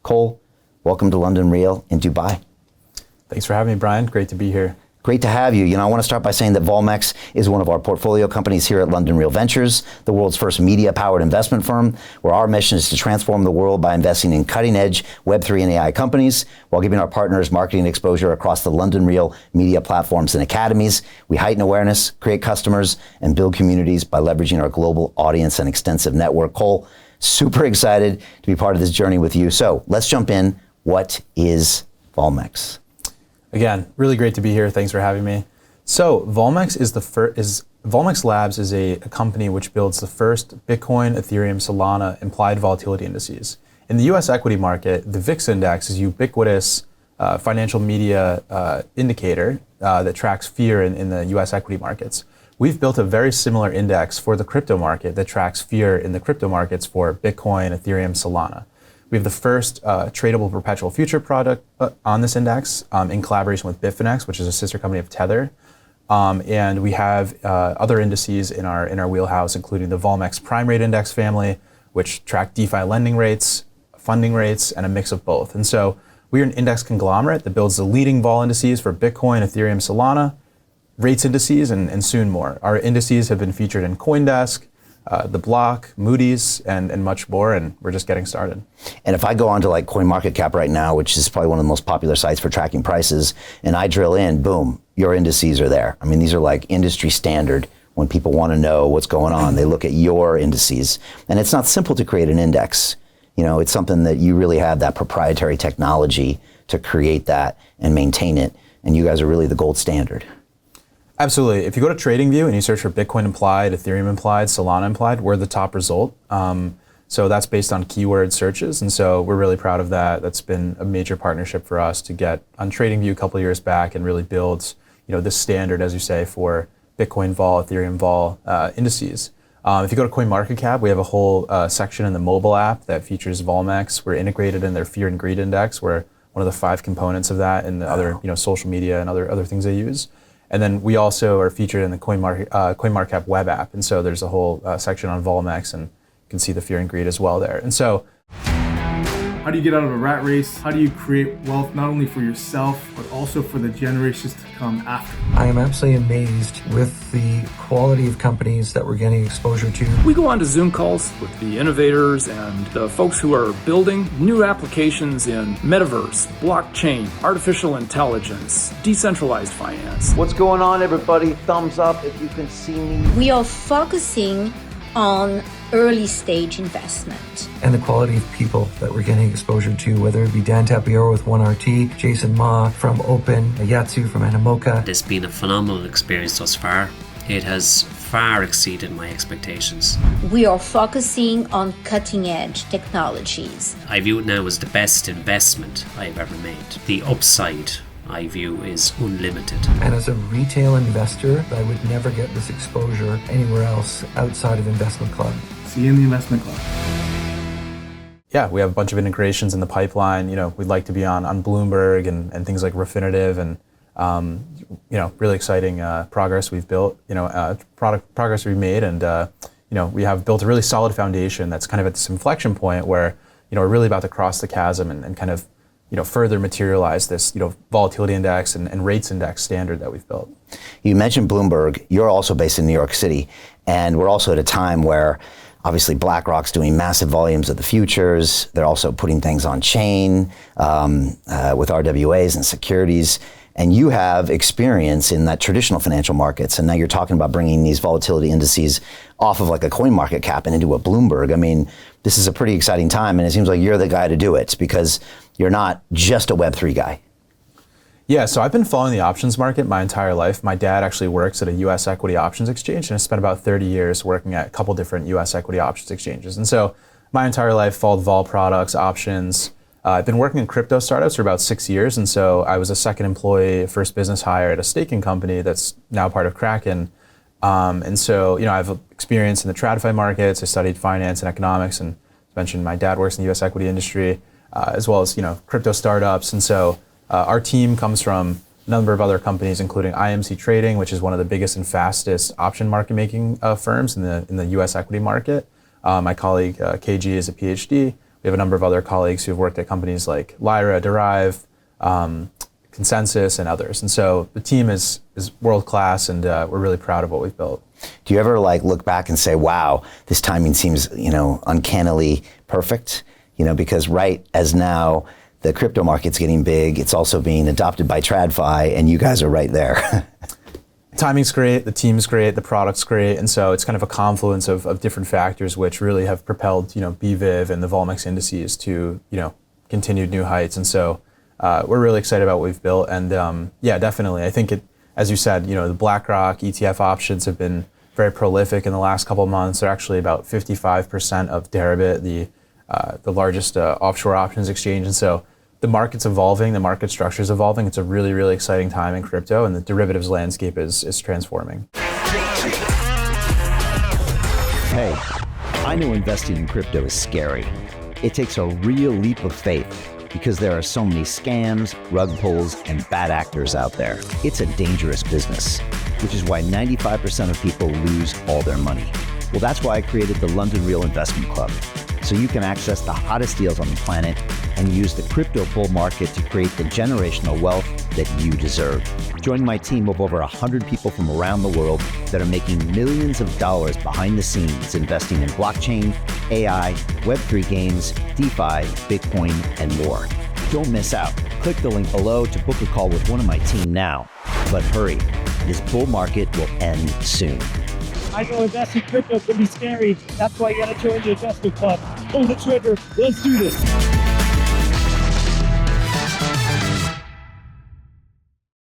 Cole, welcome to London Real in Dubai. Thanks for having me, Brian. Great to be here. Great to have you. You know, I want to start by saying that Volmex is one of our portfolio companies here at London Real Ventures, the world's first media-powered investment firm, where our mission is to transform the world by investing in cutting-edge Web3 and AI companies while giving our partners marketing exposure across the London Real media platforms and academies. We heighten awareness, create customers, and build communities by leveraging our global audience and extensive network. Cole, super excited to be part of this journey with you. So let's jump in. What is Volmex? Again, really great to be here. Thanks for having me. So Volmex Volmex Labs is a company which builds the first Bitcoin, Ethereum, Solana implied volatility indices. In the US equity market, the VIX index is a ubiquitous financial media indicator that tracks fear in the US equity markets. We've built a very similar index for the crypto market that tracks fear in the crypto markets for Bitcoin, Ethereum, Solana. We have the first tradable perpetual future product on this index in collaboration with Bitfinex, which is a sister company of Tether. And we have other indices in our wheelhouse, including the Volmex Prime Rate Index family, which track DeFi lending rates, funding rates, and a mix of both. And so we're an index conglomerate that builds the leading vol indices for Bitcoin, Ethereum, Solana, rates indices, and soon more. Our indices have been featured in CoinDesk, The Block, Moody's, and much more, and we're just getting started. And if I go onto like CoinMarketCap right now, which is probably one of the most popular sites for tracking prices, and I drill in, boom, your indices are there. I mean, these are like industry standard. When people want to know what's going on, they look at your indices. And it's not simple to create an index. You know, it's something that you really have that proprietary technology to create that and maintain it. And you guys are really the gold standard. Absolutely. If you go to TradingView and you search for Bitcoin implied, Ethereum implied, Solana implied, we're the top result. So that's based on keyword searches. And so we're really proud of that. That's been a major partnership for us to get on TradingView a couple of years back and really build, this standard, as you say, for Bitcoin vol, Ethereum vol indices. If you go to CoinMarketCap, we have a whole section in the mobile app that features Volmex. We're integrated in their Fear and Greed Index. We're one of the 5 components of that and the other, social media and other things they use. And then we also are featured in the CoinMarketCap web app. And so there's a whole section on Volmex, and you can see the Fear and Greed as well there. And so, how do you get out of a rat race? How do you create wealth not only for yourself, but also for the generations to come after? I am absolutely amazed with the quality of companies that we're getting exposure to. We go on to Zoom calls with the innovators and the folks who are building new applications in metaverse, blockchain, artificial intelligence, decentralized finance. What's going on, everybody? Thumbs up if you can see me. We are focusing on early stage investment. And the quality of people that we're getting exposure to, whether it be Dan Tapiero with 1RT, Jason Ma from Open, Yatsu from Animoca. It's been a phenomenal experience thus far. It has far exceeded my expectations. We are focusing on cutting edge technologies. I view it now as the best investment I've ever made. The upside, I view, is unlimited. And as a retail investor, I would never get this exposure anywhere else outside of Investment Club. See you in the Investment Club. Yeah, we have a bunch of integrations in the pipeline. We'd like to be on Bloomberg and things like Refinitiv, and really exciting progress we've built. Progress we've made, and we have built a really solid foundation that's kind of at this inflection point where we're really about to cross the chasm and kind of further materialize this, volatility index and rates index standard that we've built. You mentioned Bloomberg. You're also based in New York City, and we're also at a time where obviously BlackRock's doing massive volumes of the futures. They're also putting things on chain with RWAs and securities. And you have experience in that traditional financial markets, and now you're talking about bringing these volatility indices off of like a CoinMarketCap and into a Bloomberg. I mean, this is a pretty exciting time, and it seems like you're the guy to do it because you're not just a Web3 guy. Yeah, so I've been following the options market my entire life. My dad actually works at a US equity options exchange, and I spent about 30 years working at a couple different US equity options exchanges. And so my entire life followed vol products, options. I've been working in crypto startups for about 6 years, and so I was a second employee, first business hire at a staking company that's now part of Kraken. And so, I have experience in the TradFi markets. I studied finance and economics, and as mentioned, my dad works in the US equity industry, as well as, crypto startups. And so our team comes from a number of other companies, including IMC Trading, which is one of the biggest and fastest option market making firms in the US equity market. My colleague KG is a PhD, We have a number of other colleagues who have worked at companies like Lyra, Derive, Consensus, and others. And so the team is world class, and we're really proud of what we've built. Do you ever like look back and say, wow, this timing seems, uncannily perfect? Because right as now the crypto market's getting big, it's also being adopted by TradFi, and you guys are right there. Timing's great, the team's great, the product's great, and so it's kind of a confluence of different factors which really have propelled, BVIV and the Volmex indices to, continued new heights. And so we're really excited about what we've built, and yeah, definitely. I think as you said, the BlackRock ETF options have been very prolific in the last couple of months. They're actually about 55% of Deribit, the largest offshore options exchange. And so the market's evolving, the market structure's evolving. It's a really, really exciting time in crypto, and the derivatives landscape is transforming. Hey, I know investing in crypto is scary. It takes a real leap of faith because there are so many scams, rug pulls, and bad actors out there. It's a dangerous business, which is why 95% of people lose all their money. Well, that's why I created the London Real Investment Club, so you can access the hottest deals on the planet and use the crypto bull market to create the generational wealth that you deserve. Join my team of over 100 people from around the world that are making millions of dollars behind the scenes investing in blockchain, AI, Web3 games, DeFi, Bitcoin, and more. Don't miss out. Click the link below to book a call with one of my team now. But hurry, this bull market will end soon. I know investing in crypto can be scary. That's why you gotta join the investment club. Pull the trigger. Let's do this.